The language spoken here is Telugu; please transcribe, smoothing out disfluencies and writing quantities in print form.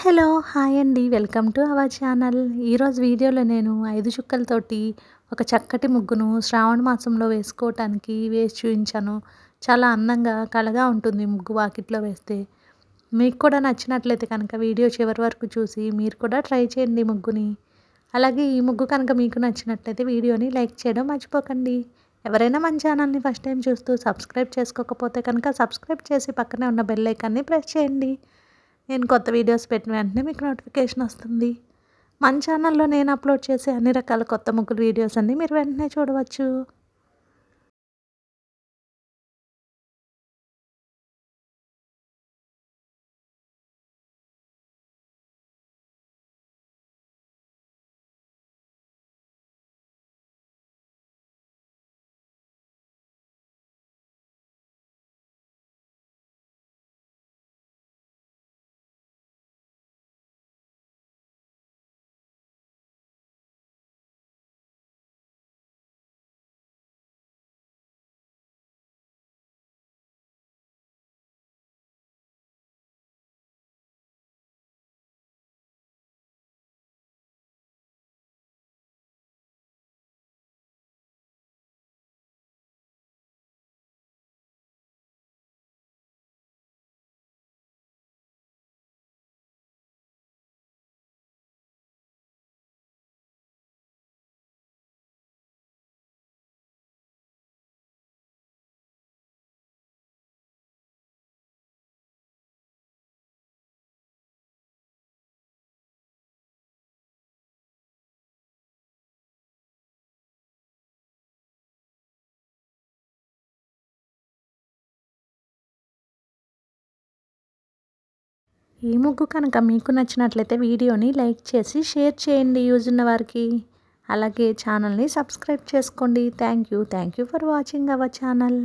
హలో! హాయ్ అండి. Welcome to our channel. ఈరోజు వీడియోలో నేను 5 చుక్కలతోటి ఒక చక్కటి ముగ్గును శ్రావణ మాసంలో వేసుకోవటానికి వేసి చూయించాను. చాలా అందంగా, కళగా ఉంటుంది ముగ్గు వాకిట్లో వేస్తే. మీకు కూడా నచ్చినట్లయితే కనుక వీడియో చివరి వరకు చూసి మీరు కూడా ట్రై చేయండి ముగ్గుని. అలాగే ఈ ముగ్గు కనుక మీకు నచ్చినట్లయితే వీడియోని లైక్ చేయడం మర్చిపోకండి. ఎవరైనా మన ఛానల్ని ఫస్ట్ టైం చూస్తూ సబ్స్క్రైబ్ చేసుకోకపోతే కనుక సబ్స్క్రైబ్ చేసి పక్కనే ఉన్న బెల్ ఐకాన్ని ప్రెస్ చేయండి. నేను కొత్త వీడియోస్ పెట్టిన వెంటనే మీకు నోటిఫికేషన్ వస్తుంది. మన ఛానల్లో నేను అప్లోడ్ చేసే అన్ని రకాల కొత్త ముగ్గులు వీడియోస్ అన్నీ మీరు వెంటనే చూడవచ్చు. ఈ ముగ్గు కనుక మీకు నచ్చినట్లయితే వీడియోని లైక్ చేసి షేర్ చేయండి యూజ్ ఉన్న వారికి. అలాగే ఛానల్ని సబ్స్క్రైబ్ చేసుకోండి. Thank you for watching our channel.